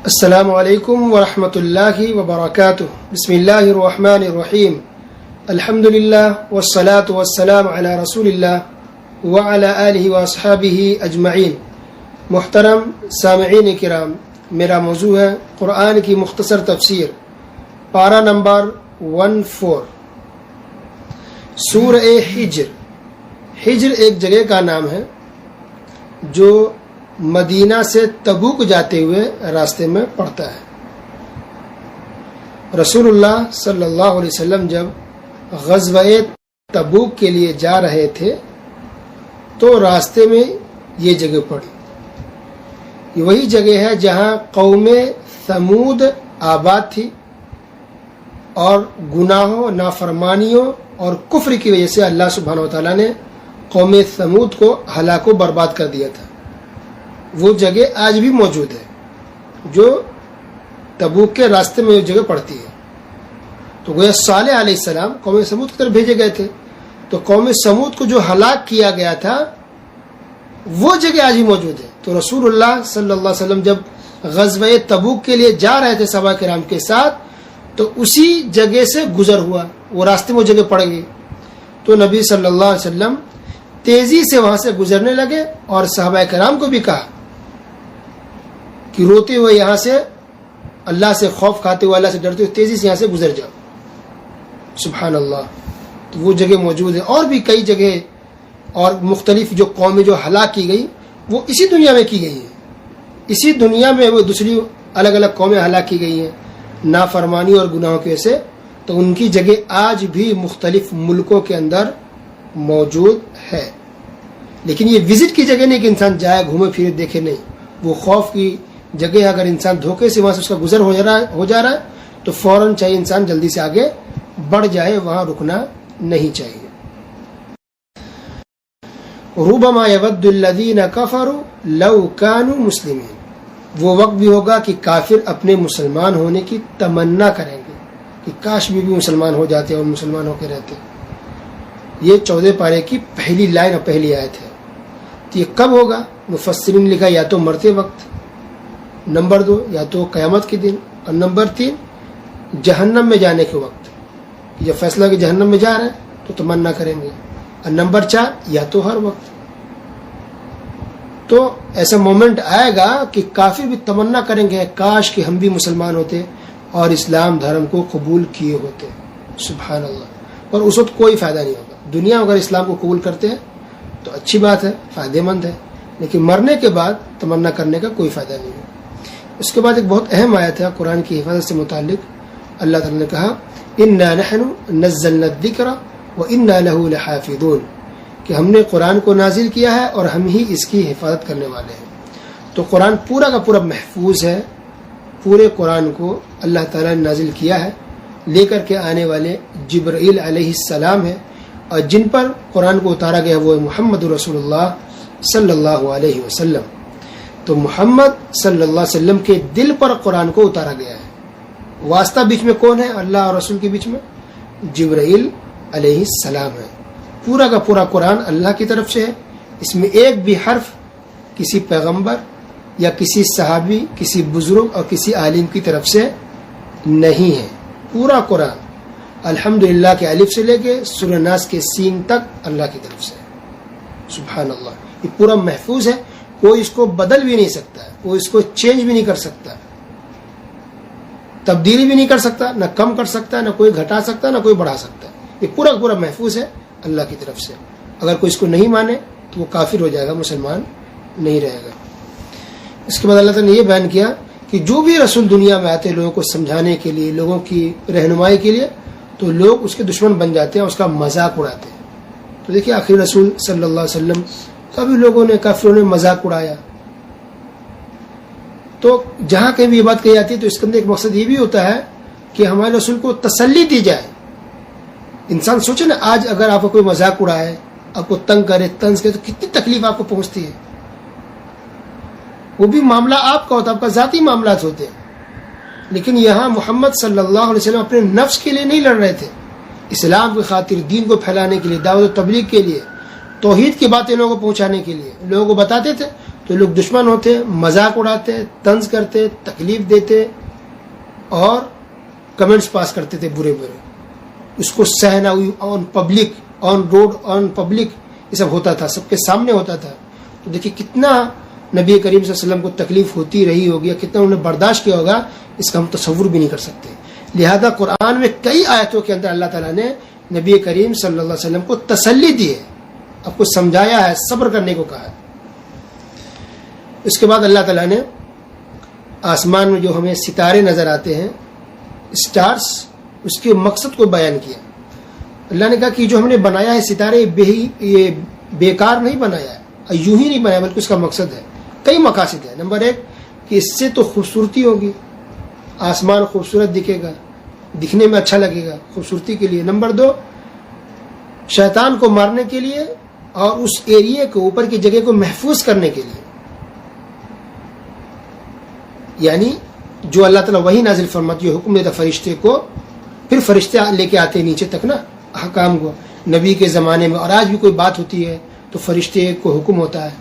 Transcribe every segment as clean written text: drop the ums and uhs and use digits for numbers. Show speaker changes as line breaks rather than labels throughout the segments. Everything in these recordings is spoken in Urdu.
السلام علیکم ورحمۃ اللہ وبرکاتہ. بسم اللہ الرحمن الرحیم. الحمد للہ والصلاة والسلام علی رسول اللہ وعلی آلہ واصحابہ اجمعین. محترم سامعین کرام، میرا موضوع ہے قرآن کی مختصر تفسیر، پارہ نمبر 14، سورہ حجر. حجر ایک جگہ کا نام ہے جو مدینہ سے تبوک جاتے ہوئے راستے میں پڑتا ہے. رسول اللہ صلی اللہ علیہ وسلم جب غزوہ تبوک کے لیے جا رہے تھے تو راستے میں یہ جگہ پڑی. یہ وہی جگہ ہے جہاں قوم ثمود آباد تھی اور گناہوں، نافرمانیوں اور کفر کی وجہ سے اللہ سبحانہ وتعالیٰ نے قوم ثمود کو ہلاک و برباد کر دیا تھا. وہ جگہ آج بھی موجود ہے جو تبوک کے راستے میں وہ جگہ پڑتی ہے. تو گویا صالح علیہ السلام قوم ثمود کی طرف بھیجے گئے تھے، تو قوم ثمود کو جو ہلاک کیا گیا تھا وہ جگہ آج بھی موجود ہے. تو رسول اللہ صلی اللہ علیہ وسلم جب غزوہ تبوک کے لیے جا رہے تھے صحابہ کرام کے ساتھ تو اسی جگہ سے گزر ہوا، وہ راستے میں وہ جگہ پڑ گئی. تو نبی صلی اللہ علیہ وسلم تیزی سے وہاں سے گزرنے لگے اور صحابہ کرام کو بھی کہا کہ روتے ہوئے یہاں سے، اللہ سے خوف کھاتے ہوئے، اللہ سے ڈرتے ہوئے تیزی سے یہاں سے گزر جاؤ. سبحان اللہ. تو وہ جگہ موجود ہے. اور بھی کئی جگہ اور مختلف جو قومیں جو ہلاک کی گئی وہ اسی دنیا میں کی گئی ہیں. اسی دنیا میں وہ دوسری الگ الگ قومیں ہلاک کی گئی ہیں نافرمانی اور گناہوں کی وجہ سے. تو ان کی جگہ آج بھی مختلف ملکوں کے اندر موجود ہے. لیکن یہ وزٹ کی جگہ نہیں کہ انسان جائے، گھومے پھرے، دیکھے. نہیں، وہ خوف کی جگہ ہے. اگر انسان دھوکے سے وہاں سے اس کا گزر ہو جا رہا ہے تو فوراً چاہیے انسان جلدی سے آگے بڑھ جائے، وہاں رکنا نہیں چاہیے. ربما یود الذین کفروا لو کانوا مسلمین. وہ وقت بھی ہوگا کہ کافر اپنے مسلمان ہونے کی تمنا کریں گے کہ کاش بھی مسلمان ہو جاتے اور مسلمان ہو کے رہتے. یہ 14 پارے کی پہلی لائن اور پہلی آیت ہے. تو یہ کب ہوگا؟ مفسرین نے لکھا یا تو مرتے وقت، نمبر 2 یا تو قیامت کے دن، اور نمبر 3 جہنم میں جانے کے وقت. جب فیصلہ کہ جہنم میں جا رہے ہیں تو تمنا کریں گے. اور نمبر 4 یا تو ہر وقت. تو ایسا مومنٹ آئے گا کہ کافی بھی تمنا کریں گے کاش کہ ہم بھی مسلمان ہوتے اور اسلام دھرم کو قبول کیے ہوتے. سبحان اللہ. اور اس وقت کوئی فائدہ نہیں ہوگا. دنیا اگر اسلام کو قبول کرتے ہیں تو اچھی بات ہے، فائدہ مند ہے، لیکن مرنے کے بعد تمنا کرنے کا کوئی فائدہ نہیں ہے. اس کے بعد ایک بہت اہم آیت ہے قرآن کی حفاظت سے متعلق. اللہ تعالیٰ نے کہا اِنَّا نَحْنُ نَزَّلْنَا الذِّكْرَ وَإِنَّا لَهُ لَحَافِظُونَ، کہ ہم نے قرآن کو نازل کیا ہے اور ہم ہی اس کی حفاظت کرنے والے ہیں. تو قرآن پورا کا پورا محفوظ ہے. پورے قرآن کو اللہ تعالیٰ نے نازل کیا ہے. لے کر کے آنے والے جبرائیل علیہ السلام ہے، اور جن پر قرآن کو اتارا گیا وہ محمد رسول اللہ صلی اللہ علیہ وسلم. تو محمد صلی اللہ علیہ وسلم کے دل پر قرآن کو اتارا گیا ہے. واسطہ بیچ میں کون ہے؟ اللہ اور رسول کے بیچ میں جبرائیل علیہ السلام ہے. پورا کا پورا قرآن اللہ کی طرف سے ہے. اس میں ایک بھی حرف کسی پیغمبر یا کسی صحابی، کسی بزرگ اور کسی عالم کی طرف سے نہیں ہے. پورا قرآن الحمدللہ کے الف سے لے کے سورہ ناس کے سین تک اللہ کی طرف سے. سبحان اللہ. یہ پورا محفوظ ہے. کوئی اس کو بدل بھی نہیں سکتا ہے، کوئی اس کو چینج بھی نہیں کر سکتا، تبدیلی بھی نہیں کر سکتا، نہ کم کر سکتا، نہ کوئی گھٹا سکتا، نہ کوئی بڑھا سکتا. یہ پورا پورا محفوظ ہے اللہ کی طرف سے. اگر کوئی اس کو نہیں مانے تو وہ کافر ہو جائے گا، مسلمان نہیں رہے گا. اس کے بعد اللہ تعالیٰ نے یہ بیان کیا کہ جو بھی رسول دنیا میں آتے لوگوں کو سمجھانے کے لیے، لوگوں کی رہنمائی کے لیے، تو لوگ اس کے دشمن بن جاتے ہیں، اس کا مذاق اڑاتے ہیں. تو دیکھیے آخری رسول صلی اللہ علیہ وسلم کبھی لوگوں نے، کافروں نے مذاق اڑایا. تو جہاں کہیں بھی یہ بات کہی جاتی ہے تو اس کے اندر ایک مقصد یہ بھی ہوتا ہے کہ ہمارے رسول کو تسلی دی جائے. انسان سوچے نا، آج اگر آپ کو کوئی مذاق اڑائے، آپ کو تنگ کرے، طنز کرے، تو کتنی تکلیف آپ کو پہنچتی ہے. وہ بھی معاملہ آپ کا ہوتا ہے، آپ کا ذاتی معاملات ہوتے ہیں. لیکن یہاں محمد صلی اللہ علیہ وسلم اپنے نفس کے لیے نہیں لڑ رہے تھے، اسلام کی خاطر، دین کو پھیلانے کے لیے، دعوت و تبلیغ کے لیے، توحید کی باتیں لوگوں کو پہنچانے کے لیے لوگوں کو بتاتے تھے. تو تو لوگ دشمن ہوتے، مذاق اڑاتے، طنز کرتے، تکلیف دیتے اور کمنٹس پاس کرتے تھے برے برے. اس کو سہنا ہوئی on public, on road, on public یہ سب ہوتا تھا، سب کے سامنے ہوتا تھا. تو دیکھیے کتنا نبی کریم صلی اللہ علیہ وسلم کو تکلیف ہوتی رہی ہوگی، کتنا انہوں نے برداشت کیا ہوگا، اس کا ہم تصور بھی نہیں کر سکتے. لہذا قرآن میں کئی آیتوں کے اندر اللہ تعالیٰ نے نبی کریم صلی اللہ علیہ وسلم کو تسلی دی ہے، آپ کو سمجھایا ہے، صبر کرنے کو کہا ہے. اس کے بعد اللہ تعالیٰ نے آسمان میں جو ہمیں ستارے نظر آتے ہیں، اسٹارز، اس کے مقصد کو بیان کیا. اللہ نے کہا کہ جو ہم نے بنایا ہے ستارے یہ بیکار نہیں بنایا ہے، یوں ہی نہیں بنایا، بلکہ اس کا مقصد ہے، کئی مقاصد ہیں. نمبر 1 کہ اس سے تو خوبصورتی ہوگی، آسمان خوبصورت دکھے گا، دکھنے میں اچھا لگے گا، خوبصورتی کے لیے. نمبر 2 شیطان کو مارنے کے لیے اور اس ایریے کو، اوپر کی جگہ کو محفوظ کرنے کے لیے. یعنی جو اللہ تعالیٰ وہی نازل فرماتی ہے، حکم دیتا فرشتے کو، پھر فرشتے لے کے آتے ہیں نیچے تک نا احکام کو. نبی کے زمانے میں اور آج بھی کوئی بات ہوتی ہے تو فرشتے کو حکم ہوتا ہے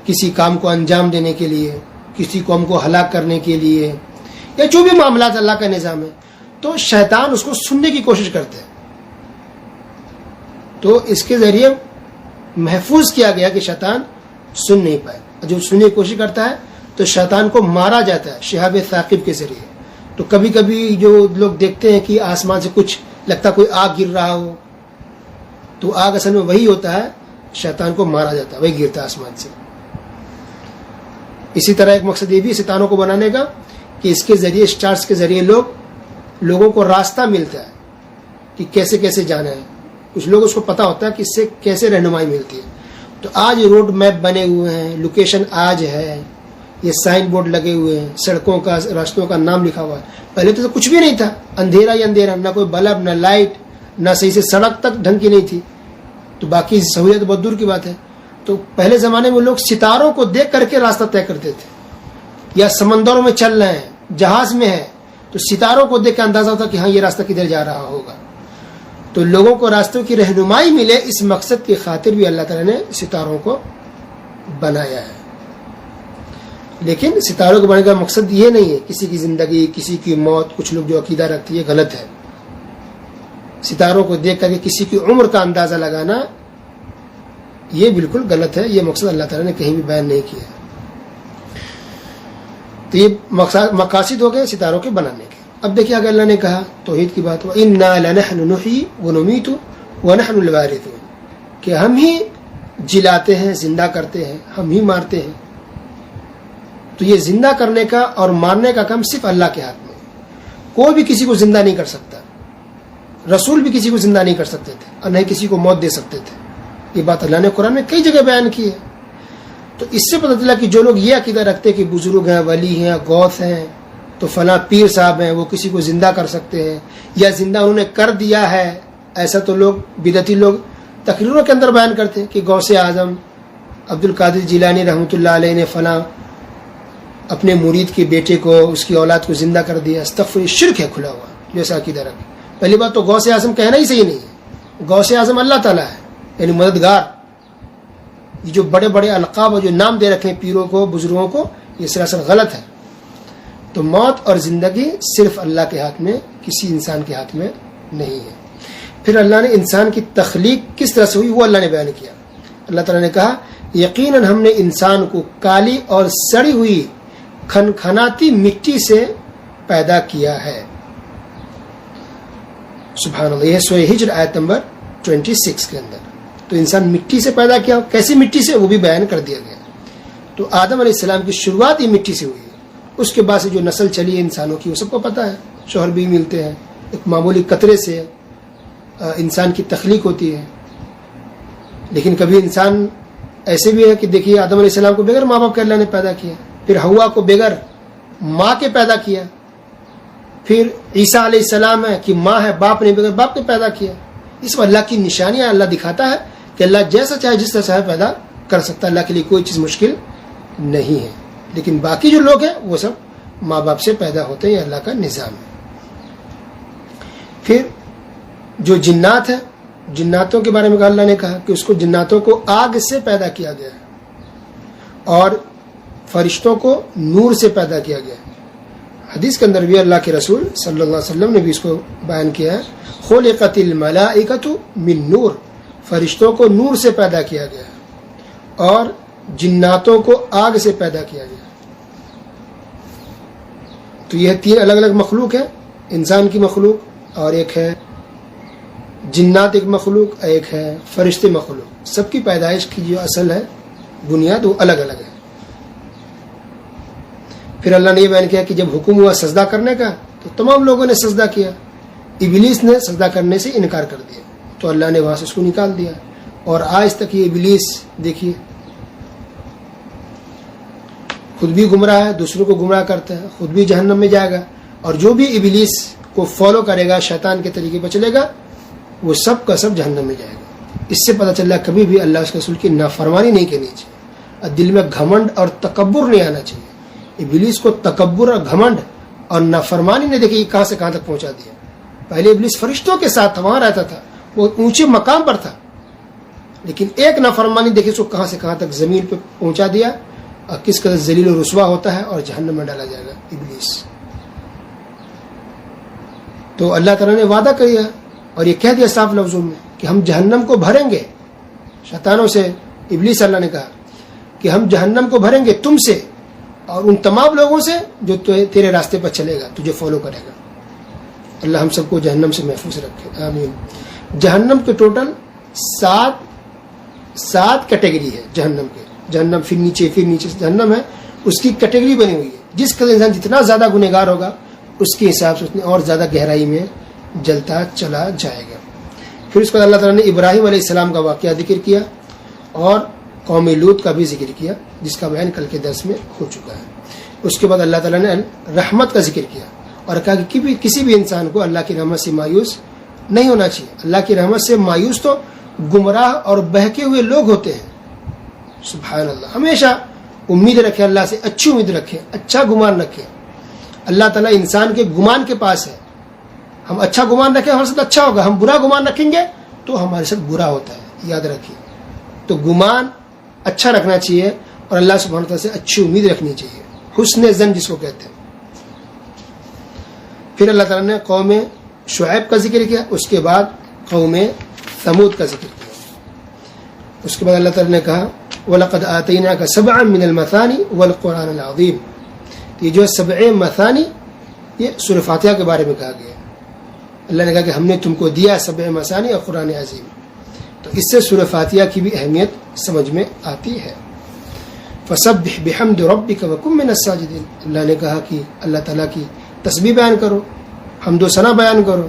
کسی کام کو انجام دینے کے لیے، کسی قوم کو ہلاک کرنے کے لیے، یا جو بھی معاملات اللہ کا نظام ہے، تو شیطان اس کو سننے کی کوشش کرتے ہیں. تو اس کے ذریعے محفوظ کیا گیا کہ شیطان سن نہیں پائے. جو سننے کی کوشش کرتا ہے تو شیطان کو مارا جاتا ہے شہاب ثاقب کے ذریعے. تو کبھی کبھی جو لوگ دیکھتے ہیں کہ آسمان سے کچھ لگتا کوئی آگ گر رہا ہو، تو آگ اصل میں وہی ہوتا ہے، شیطان کو مارا جاتا ہے، وہی گرتا ہے آسمان سے. اسی طرح ایک مقصد یہ بھی ستاروں کو بنانے کا کہ اس کے ذریعے، اسٹارز کے ذریعے لوگوں کو راستہ ملتا ہے کہ کیسے کیسے جانا ہے. کچھ لوگ اس کو پتا ہوتا ہے کہ اس سے کیسے رہنمائی ملتی ہے. تو آج روڈ میپ بنے ہوئے ہیں، لوکیشن آج ہے، یہ سائن بورڈ لگے ہوئے ہیں، سڑکوں کا، راستوں کا نام لکھا ہوا ہے. پہلے تو کچھ بھی نہیں تھا، اندھیرا ہی اندھیرا، نہ کوئی بلب، نہ لائٹ، نہ صحیح سے سڑک تک ڈھنگ کی نہیں تھی. تو باقی سہولیت بہت دور کی بات ہے. تو پہلے زمانے میں لوگ ستاروں کو دیکھ کر کے راستہ طے کرتے تھے. یا سمندروں میں چل رہے ہیں، جہاز میں ہے، تو ستاروں کو دیکھ کے اندازہ ہوتا کہ ہاں یہ راستہ کدھر جا رہا ہوگا. تو لوگوں کو راستوں کی رہنمائی ملے، اس مقصد کی خاطر بھی اللہ تعالیٰ نے ستاروں کو بنایا ہے. لیکن ستاروں کو بنانے کا مقصد یہ نہیں ہے کسی کی زندگی، کسی کی موت. کچھ لوگ جو عقیدہ رکھتی ہے غلط ہے. ستاروں کو دیکھ کر کے کسی کی عمر کا اندازہ لگانا یہ بالکل غلط ہے. یہ مقصد اللہ تعالیٰ نے کہیں بھی بیان نہیں کیا. تو یہ مقاصد ہو گئے ستاروں کے بنانے کے. اب دیکھیے اگر اللہ نے کہا توحید کی بات، وَإِنَّا لَنَحْنُ نُحْيِي وَنُمِيتُ وَنَحْنُ الْوَارِثُونَ، کہ ہم ہی جلاتے ہیں، زندہ کرتے ہیں، ہم ہی مارتے ہیں. تو یہ زندہ کرنے کا اور مارنے کا کام صرف اللہ کے ہاتھ میں. کوئی بھی کسی کو زندہ نہیں کر سکتا. رسول بھی کسی کو زندہ نہیں کر سکتے تھے اور نہ کسی کو موت دے سکتے تھے. یہ بات اللہ نے قرآن میں کئی جگہ بیان کی ہے. تو اس سے پتہ چلا کہ جو لوگ یہ عقیدہ رکھتے کہ بزرگ ہیں، ولی ہیں، غوث ہیں، تو فلاں پیر صاحب ہیں، وہ کسی کو زندہ کر سکتے ہیں یا زندہ انہوں نے کر دیا ہے، ایسا تو لوگ بدعتی لوگ تقریروں کے اندر بیان کرتے ہیں کہ غوث اعظم عبد القادر جیلانی رحمۃ اللہ علیہ نے فلاں اپنے مرید کے بیٹے کو، اس کی اولاد کو زندہ کر دیا. استغفر، شرک ہے کھلا ہوا جو ایسا عقیدہ رکھے. پہلی بات تو غوث اعظم کہنا ہی صحیح نہیں ہے. غوث اعظم اللہ تعالیٰ ہے، یعنی مددگار. یہ جو بڑے بڑے القاب اور جو نام دے رکھے ہیں پیروں کو، بزرگوں کو، یہ سراسر غلط ہے. تو موت اور زندگی صرف اللہ کے ہاتھ میں، کسی انسان کے ہاتھ میں نہیں ہے. پھر اللہ نے انسان کی تخلیق کس طرح سے ہوئی وہ اللہ نے بیان کیا. اللہ تعالیٰ نے کہا یقیناً ہم نے انسان کو کالی اور سڑی ہوئی کھنکھناتی مٹی سے پیدا کیا ہے. سبحان اللہ. یہ سورہ ہجر آیت نمبر 26 کے اندر. تو انسان مٹی سے پیدا کیا، کیسی مٹی سے وہ بھی بیان کر دیا گیا. تو آدم علیہ السلام کی شروعات ہی مٹی سے ہوئی ہے. اس کے بعد سے جو نسل چلی ہے انسانوں کی وہ سب کو پتہ ہے. شوہر بھی ملتے ہیں، ایک معمولی قطرے سے انسان کی تخلیق ہوتی ہے. لیکن کبھی انسان ایسے بھی ہے کہ دیکھیے آدم علیہ السلام کو بغیر ماں باپ کے اللہ نے پیدا کیا، پھر حوا کو بغیر ماں کے پیدا کیا، پھر عیسیٰ علیہ السلام ہے کہ ماں ہے، باپ نے بغیر باپ کے پیدا کیا. اس میں اللہ کی نشانیاں اللہ دکھاتا ہے کہ اللہ جیسا چاہے جس طرح چاہے پیدا کر سکتا ہے. اللہ کے لیے کوئی چیز مشکل نہیں ہے. لیکن باقی جو لوگ ہیں وہ سب ماں باپ سے پیدا ہوتے ہیں، یہ اللہ کا نظام ہے. پھر جو جنات ہیں، جناتوں کے بارے میں اللہ نے کہا کہ اس کو جناتوں کو آگ سے پیدا کیا گیا ہے. اور فرشتوں کو نور سے پیدا کیا گیا. حدیث کے اندر بھی اللہ کے رسول صلی اللہ علیہ وسلم نے بھی اس کو بیان کیا ہے, خلقت الملائکۃ من نور, فرشتوں کو نور سے پیدا کیا گیا اور جناتوں کو آگ سے پیدا کیا گیا. تو یہ 3 الگ الگ مخلوق ہیں, انسان کی مخلوق اور ایک ہے جنات ایک مخلوق, ایک ہے فرشتے مخلوق. سب کی پیدائش کی جو اصل ہے بنیاد وہ الگ الگ ہے. پھر اللہ نے یہ بیان کیا کہ جب حکم ہوا سجدہ کرنے کا تو تمام لوگوں نے سجدہ کیا, ابلیس نے سجدہ کرنے سے انکار کر دیا تو اللہ نے وہاں سے اس کو نکال دیا. اور آج تک یہ ابلیس دیکھیے خود بھی گمراہ ہے, دوسروں کو گمراہ کرتا ہے, خود بھی جہنم میں جائے گا, اور جو بھی ابلیس کو فالو کرے گا, شیطان کے طریقے پر چلے گا, وہ سب کا سب جہنم میں جائے گا. اس سے پتہ چل رہا ہے کبھی بھی اللہ اس کے رسول کی نافرمانی نہیں کرنی چاہیے, اور دل میں گھمنڈ اور تکبر نہیں آنا چاہیے. ابلیس کو تکبر اور گھمنڈ اور نافرمانی نے دیکھیں کہاں سے کہاں تک پہنچا دیا. پہلے ابلیس فرشتوں کے ساتھ تھا, وہاں رہتا تھا, وہ اونچے مقام پر تھا, لیکن ایک نافرمانی دیکھیں اس کو کہاں سے کہاں تک زمین پہ پہنچا دیا, اور کس قدر ذلیل و رسوا ہوتا ہے اور جہنم میں ڈالا جائے گا ابلیس. تو اللہ تعالیٰ نے وعدہ کیا اور یہ کہہ دیا صاف لفظوں میں کہ ہم جہنم کو بھریں گے شیطانوں سے. ابلیس اللہ نے کہا کہ ہم جہنم کو بھریں گے تم سے اور ان تمام لوگوں سے جو تیرے راستے پر چلے گا, تجھے فالو کرے گا. اللہ ہم سب کو جہنم سے محفوظ رکھے, آمین. جہنم کے ٹوٹل 7 کیٹیگری ہے جہنم کے. جہنم پھر نیچے جہنم ہے, اس کی کیٹیگری بنی ہوئی ہے. جس کا انسان جتنا زیادہ گنہگار ہوگا اس کے حساب سے اتنی اور زیادہ گہرائی میں جلتا چلا جائے گا. پھر اس کے بعد اللہ تعالیٰ نے ابراہیم علیہ السلام کا واقعہ ذکر کیا اور قوم لوط کا بھی ذکر کیا, جس کا بیان کل کے درس میں ہو چکا ہے. اس کے بعد اللہ تعالیٰ نے رحمت کا ذکر کیا اور کہا کہ کسی بھی انسان کو اللہ کی رحمت سے مایوس نہیں ہونا چاہیے. اللہ کی رحمت سے مایوس تو گمراہ اور بہکے ہوئے لوگ ہوتے ہیں. سبحان اللہ. ہمیشہ امید رکھیں اللہ سے, اچھی امید رکھیں, اچھا گمان رکھیں. اللہ تعالیٰ انسان کے گمان کے پاس ہے. ہم اچھا گمان رکھیں ہمارے ساتھ اچھا ہوگا, ہم برا گمان رکھیں گے تو ہمارے ساتھ برا ہوتا ہے, یاد رکھیں. تو گمان اچھا رکھنا چاہیے اور اللہ سبحانہ وتعالیٰ سے اچھی امید رکھنی چاہیے, حسن ظن جس کو کہتے ہیں. پھر اللہ تعالیٰ نے قوم شعیب کا ذکر کیا, اس کے بعد قوم ثمود کا ذکر کیا. اس کے بعد اللہ تعالیٰ نے کہا وَلَقَدْ آتَيْنَاكَ سَبْعًا مِنَ الْمَثَانِ وَالْقُرْآنِ الْعَظِيمِ. یہ جو 7 مثانی, یہ سورہ فاتحہ کے بارے میں کہا گیا. اللہ نے کہا کہ ہم نے تم کو دیا 7 مثانی اور قرآن عظیم. تو اس سے سورہ فاتحہ کی بھی اہمیت سمجھ میں آتی ہے. فَسَبِّحْ بِحَمْدِ رَبِّكَ وَكُن مِّنَ السَّاجِدِينَ. اللہ نے کہا کہ اللہ تعالیٰ کی تسبیح بیان کرو, حمد و ثنا بیان کرو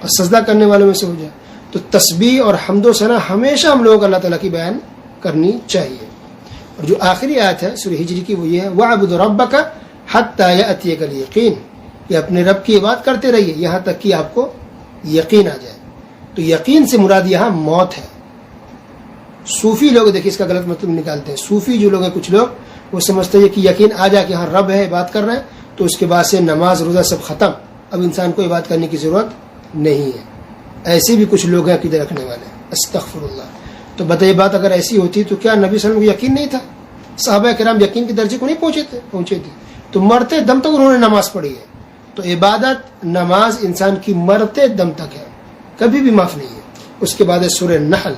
اور سجدہ کرنے والوں میں سے ہو جائے. تو تسبیح اور حمد و ثنا ہمیشہ ہم لوگوں کو اللہ تعالیٰ کی بیان کرنی چاہیے. اور جو آخری آیت ہے سورہ ہجری کی وہ یہ ہے وَاعْبُدْ رَبَّكَ حَتَّى يَأْتِيَكَ الْيَقِينُ. یہ اپنے رب کی عبادت کرتے رہیے یہاں تک کہ آپ کو یقین آ جائے. تو یقین سے مراد یہاں موت ہے. صوفی لوگ دیکھیں اس کا غلط مطلب نکالتے ہیں. صوفی جو لوگ ہیں کچھ لوگ وہ سمجھتے ہیں کہ یقین آ جائے کہ ہاں رب ہے, عبادت کر رہے ہیں, تو اس کے بعد سے نماز روزہ سب ختم, اب انسان کو عبادت کرنے کی ضرورت نہیں ہے. ایسے بھی کچھ لوگ ہیں عقیدہ رکھنے والے, استغفر اللہ. تو بتائیے بات اگر ایسی ہوتی تو کیا نبی صلی اللہ علیہ وسلم کو یقین نہیں تھا؟ صحابہ کرام یقین کے درجے کو نہیں پہنچے تھے. تو مرتے دم تک انہوں نے نماز پڑھی ہے. تو عبادت نماز انسان کی مرتے دم تک ہے, کبھی بھی معاف نہیں ہے. اس کے بعد سورہ نحل.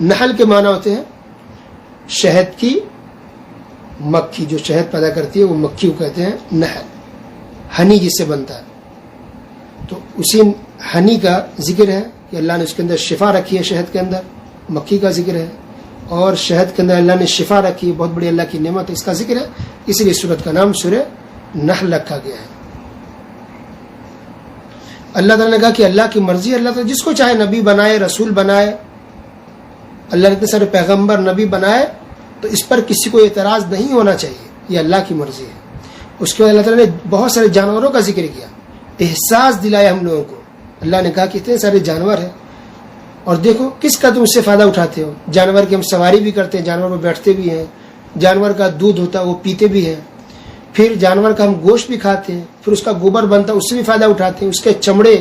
نحل کے معنی ہوتے ہیں شہد کی مکھی, جو شہد پیدا کرتی ہے وہ مکھی کو کہتے ہیں نحل. ہنی جس سے بنتا ہے, تو اسی ہنی کا ذکر ہے کہ اللہ نے اس کے اندر شفا رکھی ہے. شہد کے اندر مکھی کا ذکر ہے, اور شہد کے اندر اللہ نے شفا رکھی ہے, بہت بڑی اللہ کی نعمت ہے, اس کا ذکر ہے. اس لیے سورت کا نام سورہ نحل رکھا گیا ہے. اللہ تعالیٰ نے کہا کہ اللہ کی مرضی ہے, اللہ تعالیٰ جس کو چاہے نبی بنائے, رسول بنائے. اللہ نے اتنے سارے پیغمبر نبی بنائے, تو اس پر کسی کو اعتراض نہیں ہونا چاہیے, یہ اللہ کی مرضی ہے. اس کے بعد اللہ تعالیٰ نے بہت سارے جانوروں کا ذکر کیا, احساس دلایا ہم لوگوں کو. اللہ نے کہا کہ اتنے سارے جانور ہیں اور دیکھو کس کا تم اس سے فائدہ اٹھاتے ہو. جانور کی ہم سواری بھی کرتے ہیں, جانور پر بیٹھتے بھی ہیں, جانور کا دودھ ہوتا ہے وہ پیتے بھی ہیں, پھر جانور کا ہم گوشت بھی کھاتے ہیں, پھر اس کا گوبر بنتا ہے اس سے بھی فائدہ اٹھاتے ہیں, اس کے چمڑے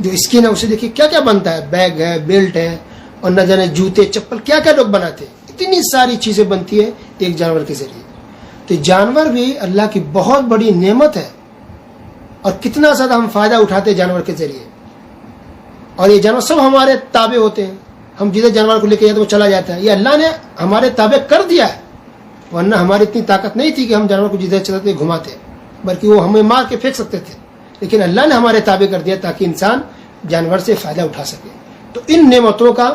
جو اسکن ہے اسے دیکھیے کیا کیا بنتا ہے, بیگ ہے, بیلٹ ہے, اور نہ جانے جوتے چپل کیا کیا لوگ بناتے ہیں. اتنی ساری چیزیں بنتی ہیں ایک جانور کے ذریعے. تو جانور بھی اللہ کی بہت بڑی نعمت ہے اور کتنا زیادہ ہم فائدہ اٹھاتے ہیں جانور کے ذریعے. اور یہ جانور سب ہمارے تابع ہوتے ہیں. ہم جدھر جانور کو لے کے جاتے ہیں وہ چلا جاتا ہے. یہ اللہ نے ہمارے تابع کر دیا ہے, ورنہ ہماری اتنی طاقت نہیں تھی کہ ہم جانور کو جدھر چلاتے گھماتے, بلکہ وہ ہمیں مار کے پھینک سکتے تھے. لیکن اللہ نے ہمارے تابع کر دیا تاکہ انسان جانور سے فائدہ اٹھا سکے. تو ان نعمتوں کا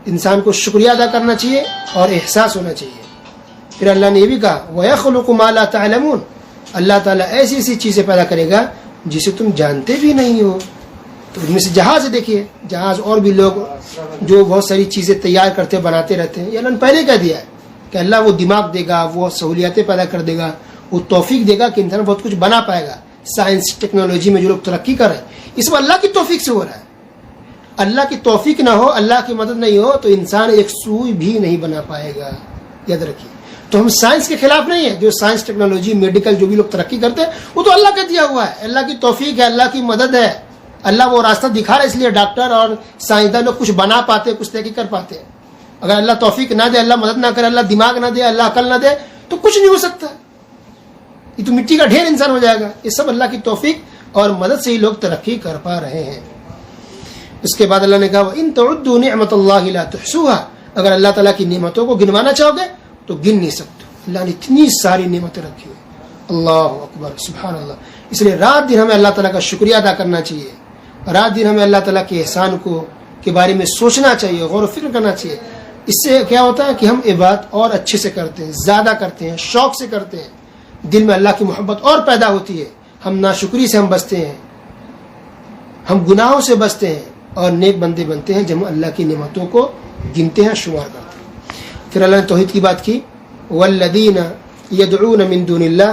انسان کو شکریہ ادا کرنا چاہیے اور احساس ہونا چاہیے. پھر اللہ نے یہ بھی کہا وَيَخْلُقُ مَا لَا تَعْلَمُونَ, اللہ تعالیٰ ایسی ایسی چیزیں پیدا کرے گا جسے تم جانتے بھی نہیں ہو. تو ان میں سے جہاز دیکھیے, جہاز اور بھی لوگ جو بہت ساری چیزیں تیار کرتے بناتے رہتے ہیں, یہ اللہ نے پہلے کہہ دیا ہے کہ اللہ وہ دماغ دے گا, وہ سہولیاتیں پیدا کر دے گا, وہ توفیق دے گا کہ انسان بہت کچھ بنا پائے گا. سائنس ٹیکنالوجی میں جو لوگ ترقی کر رہے ہیں اس میں اللہ کی توفیق سے ہو رہا ہے. اللہ کی توفیق نہ ہو, اللہ کی مدد نہیں ہو تو انسان ایک سوئی بھی نہیں بنا پائے گا. یاد رکھیے. تو ہم سائنس کے خلاف نہیں ہیں. جو سائنس ٹیکنالوجی میڈیکل جو بھی لوگ ترقی کرتے ہیں وہ تو اللہ کا دیا ہوا ہے, اللہ کی توفیق ہے, اللہ کی مدد ہے. اللہ وہ راستہ دکھا رہا ہے, اس لیے ڈاکٹر اور سائنسدان لوگ کچھ بنا پاتے, کچھ تحقیق کر پاتے ہیں. اگر اللہ توفیق نہ دے, اللہ مدد نہ کرے, اللہ دماغ نہ دے, اللہ عقل نہ دے تو کچھ نہیں ہو سکتا. یہ تو مٹی کا ڈھیر انسان ہو جائے گا. یہ سب اللہ کی توفیق اور مدد سے ہی لوگ ترقی کر پا رہے ہیں. اس کے بعد اللہ نے کہا وَإِن تَعُدُّوا نِعْمَةَ اللَّهِ لَا تُحْصُوهَا, اگر اللہ تعالیٰ کی نعمتوں کو گنوانا چاہو گے تو گن نہیں سکتے. اللہ نے اتنی ساری نعمتیں رکھی ہیں. اللہ اکبر, سبحان اللہ. اس لیے رات دن ہمیں اللہ تعالیٰ کا شکریہ ادا کرنا چاہیے. رات دن ہمیں اللہ تعالیٰ کے احسان کو کے بارے میں سوچنا چاہیے, غور و فکر کرنا چاہیے. اس سے کیا ہوتا ہے کہ ہم عبادت اور اچھے سے کرتے ہیں, زیادہ کرتے ہیں, شوق سے کرتے ہیں. دل میں اللہ کی محبت اور پیدا ہوتی ہے. ہم ناشکری سے ہم بچتے ہیں, ہم گناہوں سے بچتے ہیں اور نیک بندے بنتے ہیں جب ہم اللہ کی نعمتوں کو گنتے ہیں, شمار کرتے ہیں. پھر اللہ نے توحید کی بات کی والذین یدعون من دون اللہ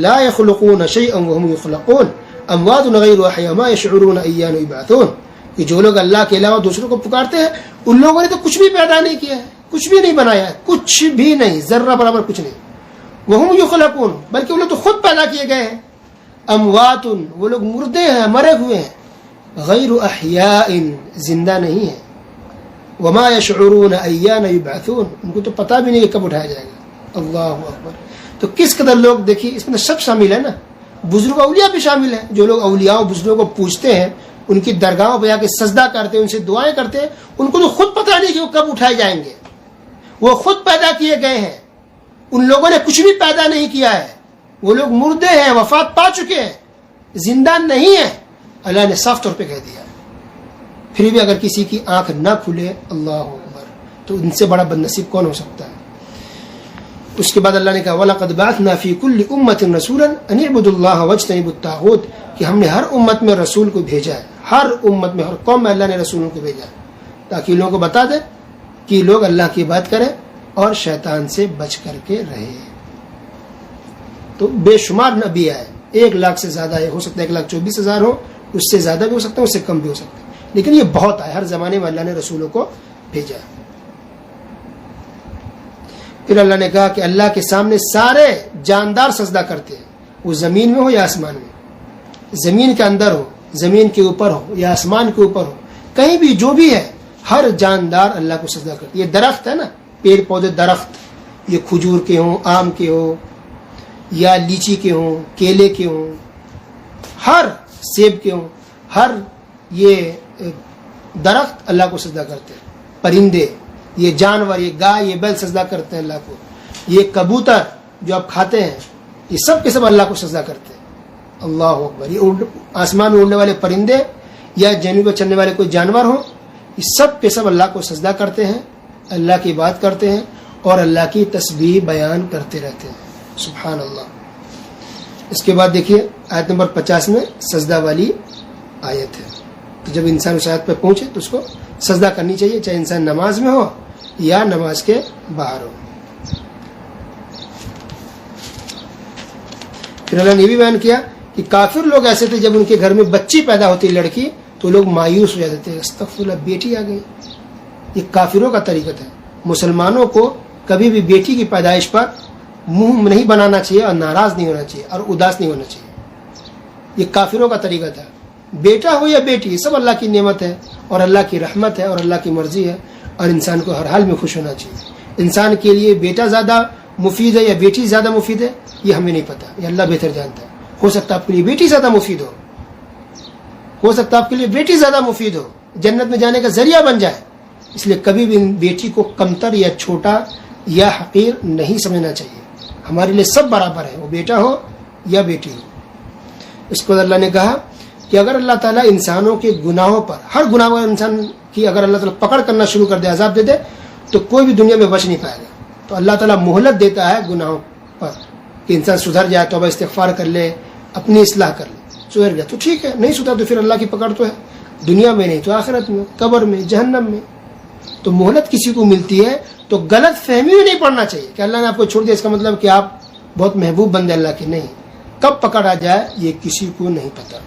لا يخلقون شیئا وهم يخلقون اموات غیر احیاء ما یشعرون ایان یبعثون. کہ جو لوگ اللہ کے علاوہ دوسروں کو پکارتے ہیں ان لوگوں نے تو کچھ بھی پیدا نہیں کیا ہے, کچھ بھی نہیں بنایا ہے, کچھ بھی نہیں, ذرہ برابر کچھ نہیں. وهم یخلقون, بلکہ وہ لوگ تو خود پیدا کیے گئے ہیں. اموات, وہ لوگ مردے ہیں, مرے ہوئے ہیں. غیر احیاء, زندہ نہیں ہے. وما یشعرون ایان یبعثون, ان کو تو پتہ بھی نہیں کہ کب اٹھایا جائے گا. اللہ اکبر. تو کس قدر لوگ, دیکھیے اس میں سب شامل ہے نا, بزرگ اولیاء بھی شامل ہیں. جو لوگ اولیاء و بزرگوں کو پوچھتے ہیں, ان کی درگاہوں پہ جا کے سجدہ کرتے ہیں, ان سے دعائیں کرتے ہیں, ان کو تو خود پتہ نہیں کہ وہ کب اٹھائے جائیں گے. وہ خود پیدا کیے گئے ہیں, ان لوگوں نے کچھ بھی پیدا نہیں کیا ہے. وہ لوگ مردے ہیں, وفات پا چکے ہیں, زندہ نہیں ہیں. اللہ نے صاف طور پہ کہہ دیا. پھر بھی اگر کسی کی آنکھ نہ کھلے, اللہ اکبر, تو ان سے بڑا بد نصیب کون ہو سکتا ہے. اس کے بعد اللہ نے کہا وَلَقَدْ بَعَثْنَا فِي كُلِّ أُمَّةٍ رَسُولًا أَنِ اعْبُدُوا اللَّهَ وَاجْتَنِبُوا الطَّاغُوتَ, کہ ہم نے ہر امت میں رسول کو بھیجا ہے. ہر امت میں, ہر قوم میں اللہ نے رسولوں کو بھیجا ہے تاکہ لوگوں کو بتا دے کہ لوگ اللہ کی بات کریں اور شیطان سے بچ کر کے رہے. تو بے شمار نبی آئے, 1,00,000 سے زیادہ ہے, ہو سکتا ہے 1,24,000 ہو, اس سے زیادہ بھی ہو سکتا ہے, اس سے کم بھی ہو سکتا ہے, لیکن یہ بہت آئے. ہر زمانے میں اللہ نے رسولوں کو بھیجا. پھر اللہ نے کہا کہ اللہ کے سامنے سارے جاندار سجدہ کرتے ہیں, وہ زمین میں ہو یا آسمان میں, زمین کے اندر ہو, زمین کے اوپر ہو یا آسمان کے اوپر ہو, کہیں بھی جو بھی ہے, ہر جاندار اللہ کو سجدہ کرتے. یہ درخت ہے نا, پیڑ پودے درخت, یہ کھجور کے ہوں, آم کے ہوں, یا لیچی کے ہوں, کیلے کے ہوں, ہر سیب کے ہوں, ہر یہ درخت اللہ کو سجدہ کرتے ہیں. پرندے, یہ جانور, یہ گائے, یہ بیل سجدہ کرتے ہیں اللہ کو. یہ کبوتر جو آپ کھاتے ہیں, یہ سب کے سب اللہ کو سجدہ کرتے ہیں. اللہ اکبر. یہ آسمان میں اڑنے والے پرندے یا زمین پر چلنے والے کوئی جانور ہوں, یہ سب کے سب اللہ کو سجدہ کرتے ہیں, اللہ کی بات کرتے ہیں اور اللہ کی تسبیح بیان کرتے رہتے ہیں. سبحان اللہ. اس کے بعد دیکھیے آیت نمبر 50 میں سجدہ والی آیت ہے. تو جب انسان اس آیت پہ پہنچے تو اس کو سجدہ کرنی چاہیے, چاہے انسان نماز میں ہو یا نماز کے باہر ہو. پھر اللہ نے یہ بھی بیان کیا کہ کافر لوگ ایسے تھے, جب ان کے گھر میں بچی پیدا ہوتی لڑکی تو لوگ مایوس ہو جاتے تھے, استغفر اللہ, بیٹی آ گئی. یہ کافروں کا طریقہ ہے. مسلمانوں کو کبھی بھی بیٹی کی پیدائش پر منہ نہیں بنانا چاہیے اور ناراض نہیں ہونا چاہیے اور اداس نہیں ہونا چاہیے. یہ کافروں کا طریقہ تھا. بیٹا ہو یا بیٹی, یہ سب اللہ کی نعمت ہے اور اللہ کی رحمت ہے اور اللہ کی مرضی ہے, اور انسان کو ہر حال میں خوش ہونا چاہیے. انسان کے لیے بیٹا زیادہ مفید ہے یا بیٹی زیادہ مفید ہے یہ ہمیں نہیں پتا، یہ اللہ بہتر جانتا ہے. ہو سکتا ہے آپ کے لیے بیٹی زیادہ مفید ہو سکتا ہے آپ کے لیے بیٹی زیادہ مفید ہو، جنت میں جانے کا ذریعہ بن جائے. اس لیے کبھی بھی بیٹی کو کمتر یا چھوٹا یا حقیر نہیں سمجھنا چاہیے. ہمارے لیے سب برابر ہے، وہ بیٹا ہو یا بیٹی ہو. اس کو اللہ نے کہا کہ اگر اللہ تعالیٰ انسانوں کے گناہوں پر، ہر گناہ پر انسان کی اگر اللہ تعالیٰ پکڑ کرنا شروع کر دے، عذاب دے دے، تو کوئی بھی دنیا میں بچ نہیں پائے گا. تو اللہ تعالیٰ مہلت دیتا ہے گناہوں پر کہ انسان سدھر جائے، توبہ استغفار کر لے، اپنی اصلاح کر لے. سدھر گیا تو ٹھیک ہے، نہیں سدھر تو پھر اللہ کی پکڑ تو ہے، دنیا میں نہیں تو آخرت میں، قبر میں، جہنم میں. تو مہلت کسی کو ملتی ہے تو غلط فہمی میں نہیں پڑنا چاہیے کہ اللہ نے آپ کو چھوڑ دیا اس کا مطلب کہ آپ بہت محبوب بندے اللہ کے. نہیں، کب پکڑ آ جائے یہ کسی کو نہیں پتا.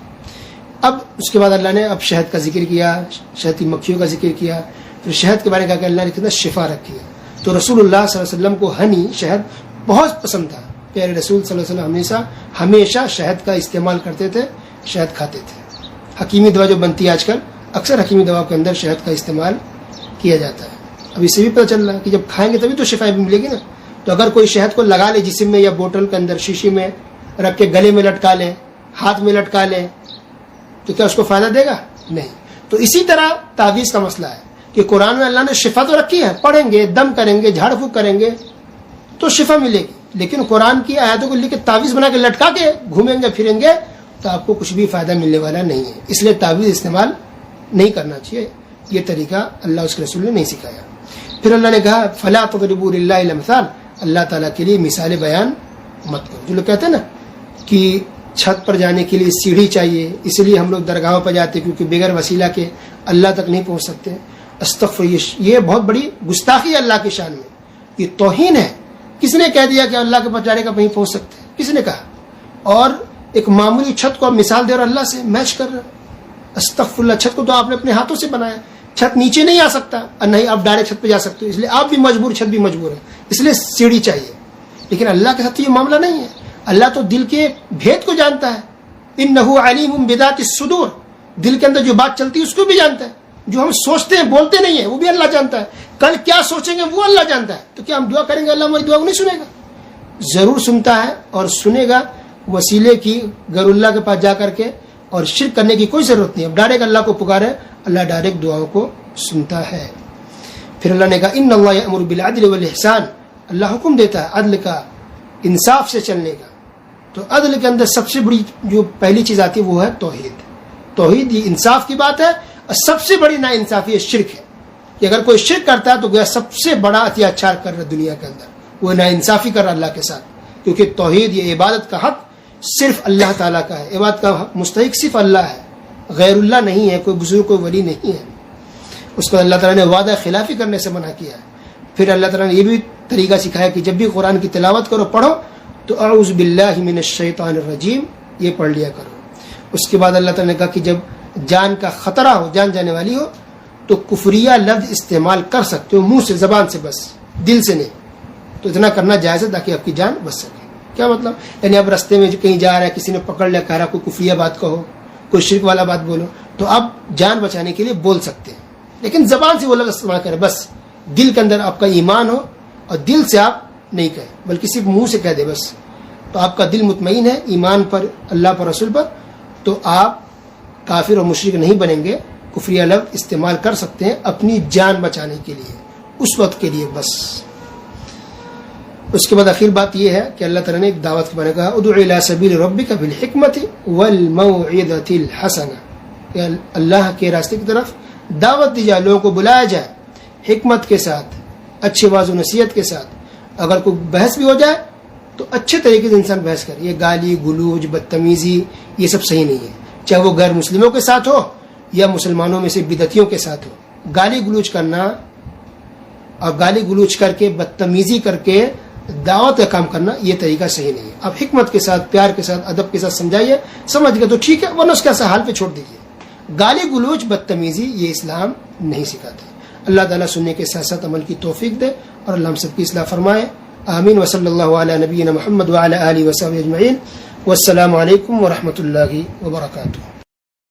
اب اس کے بعد اللہ نے اب شہد کا ذکر کیا، شہد کی مکھیوں کا ذکر کیا، پھر شہد کے بارے میں کہا کہ اللہ نے کتنا شفا رکھی ہے. تو رسول اللہ صلی اللہ علیہ وسلم کو ہنی، شہد بہت پسند تھا. پیارے رسول صلی اللہ علیہ وسلم ہمیشہ شہد کا استعمال کرتے تھے، شہد کھاتے تھے. حکیمی دوا جو بنتی ہے آج کل، اکثر حکیمی دوا کے اندر شہد کا استعمال کیا جاتا ہے. اب اس سے بھی پتہ چل رہا ہے کہ جب کھائیں گے تبھی تو شفا بھی ملے گی نا. تو اگر کوئی شہد کو لگا لے جسم میں یا بوتل کے اندر شیشے میں رکھ کے گلے میں لٹکا لے، ہاتھ میں لٹکا لے، تو کیا اس کو فائدہ دے گا؟ نہیں. تو اسی طرح تعویذ کا مسئلہ ہے کہ قرآن میں اللہ نے شفا تو رکھی ہے، پڑھیں گے، دم کریں گے، جھاڑ پھونک کریں گے تو شفا ملے گی. لیکن قرآن کی آیاتوں کو لے کے تعویذ بنا کے لٹکا کے گھومیں گے پھریں گے تو آپ کو کچھ بھی فائدہ ملنے والا نہیں ہے. اس لیے تعویذ استعمال نہیں کرنا چاہیے. یہ طریقہ اللہ اس کے رسول نے نہیں سکھایا. پھر اللہ نے کہا فلا تضربوا للہ الامثال، اللہ تعالیٰ کے لیے مثالیں بیان مت کرو. جو لوگ کہتے ہیں نا کہ چھت پر جانے کے لیے سیڑھی چاہیے، اس لیے ہم لوگ درگاہوں پر جاتے کیونکہ بغیر وسیلہ کے اللہ تک نہیں پہنچ سکتے. استغفر، یہ بہت بڑی گستاخی ہے اللہ کی شان میں، یہ توہین ہے. کس نے کہہ دیا کہ اللہ کے پاس جانے کا کہیں پہنچ سکتے ہیں؟ کس نے کہا؟ اور ایک معمولی چھت کو آپ مثال دے رہے اللہ سے میچ کر رہے. استغفر اللہ، چھت کو تو آپ نے اپنے ہاتھوں سے بنایا، چھت نیچے نہیں آ سکتا اور نہیں آپ ڈائریکٹ چھت پہ جا سکتے ہو، اس لیے آپ بھی مجبور، چھت بھی مجبور ہے، اس لیے سیڑھی چاہیے. لیکن اللہ کے ساتھ یہ معاملہ نہیں ہے. اللہ تو دل کے بھید کو جانتا ہے. انہ علیم بذات الصدور، دل کے اندر جو بات چلتی ہے اس کو بھی جانتا ہے. جو ہم سوچتے ہیں بولتے نہیں ہیں وہ بھی اللہ جانتا ہے. کل کیا سوچیں گے وہ اللہ جانتا ہے. تو کیا ہم دعا کریں گے اللہ ہماری دعا کو نہیں سنے گا؟ ضرور سنتا ہے اور سنے گا. وسیلے کی غیر اللہ کے پاس جا کر کے اور شرک کرنے کی کوئی ضرورت نہیں. اب ڈائریکٹ اللہ کو پکارے، اللہ ڈائریکٹ دعاؤں کو سنتا ہے. پھر اللہ نے کہا ان اللہ یأمر بالعدل والاحسان، اللہ حکم دیتا ہے عدل کا، انصاف سے چلنے کا. تو عدل کے اندر سب سے بڑی جو پہلی چیز آتی ہے وہ ہے توحید. توحید یہ انصاف کی بات ہے. اور سب سے بڑی نا انصافی شرک ہے کہ اگر کوئی شرک کرتا ہے تو گویا سب سے بڑا اتیاچار کر رہا ہے دنیا کے اندر، وہ نا انصافی کر رہا اللہ کے ساتھ. کیونکہ توحید یہ عبادت کا حق صرف اللہ تعالیٰ کا ہے، عبادت کا مستحق صرف اللہ ہے، غیر اللہ نہیں ہے، کوئی بزرگ کوئی ولی نہیں ہے. اس کو اللہ تعالیٰ نے وعدہ خلافی کرنے سے منع کیا ہے. پھر اللہ تعالیٰ نے یہ بھی طریقہ سکھایا کہ جب بھی قرآن کی تلاوت کرو، پڑھو تو اعوذ باللہ من الشیطان الرجیم یہ پڑھ لیا کرو. اس کے بعد اللہ تعالیٰ نے کہا کہ جب جان کا خطرہ ہو، جان جانے والی ہو، تو کفریہ لفظ استعمال کر سکتے ہو، منہ سے، زبان سے، بس دل سے نہیں. تو اتنا کرنا جائز ہے تاکہ آپ کی جان بچ سکے. کیا مطلب؟ یعنی اب رستے میں کہیں جا رہا ہے، کسی نے پکڑ لیا، کہہ رہا کوئی کفریہ بات کہو، کوئی شرک والا بات بولو، تو آپ جان بچانے کے لیے بول سکتے ہیں. لیکن زبان سے وہ لفظ استعمال کریں، بس دل کے اندر آپ کا ایمان ہو اور دل سے آپ نہیں کہیں بلکہ صرف منہ سے کہہ دے بس. تو آپ کا دل مطمئن ہے ایمان پر، اللہ پر، رسول پر، تو آپ کافر اور مشرک نہیں بنیں گے. کفریہ لفظ استعمال کر سکتے ہیں اپنی جان بچانے کے لیے، اس وقت کے لیے بس. اس کے بعد آخر بات یہ ہے کہ اللہ تعالیٰ نے ایک دعوت کے بارے میں کہا ادع الی سبیل ربک بالحکمت والموعظۃ الحسنہ، کہ اللہ کے راستے کی طرف دعوت دی جائے، لوگوں کو بلایا جائے حکمت کے ساتھ، اچھے واضح نصیحت کے ساتھ. اگر کوئی بحث بھی ہو جائے تو اچھے طریقے سے انسان بحث کرے. یہ گالی گلوچ بدتمیزی یہ سب صحیح نہیں ہے، چاہے وہ غیر مسلموں کے ساتھ ہو یا مسلمانوں میں سے بدعتیوں کے ساتھ ہو. گالی گلوچ کرنا اور گالی گلوچ کر کے بدتمیزی کر کے دعوت کا کام کرنا یہ طریقہ صحیح نہیں ہے. آپ حکمت کے ساتھ، پیار کے ساتھ، ادب کے ساتھ سمجھائیے، سمجھ گئے تو ٹھیک ہے، ورنہ اس کے حال پہ چھوڑ دیجیے. گالی گلوچ بدتمیزی یہ اسلام نہیں سکھاتا. اللہ تعالیٰ سننے کے ساتھ ساتھ عمل کی توفیق دے اور اللہ ہم سب کی اصلاح فرمائے. آمین. وصلی اللہ علی نبینا محمد وعلی آلہ وصحبہ اجمعین. والسلام علیکم ورحمۃ اللہ وبرکاتہ.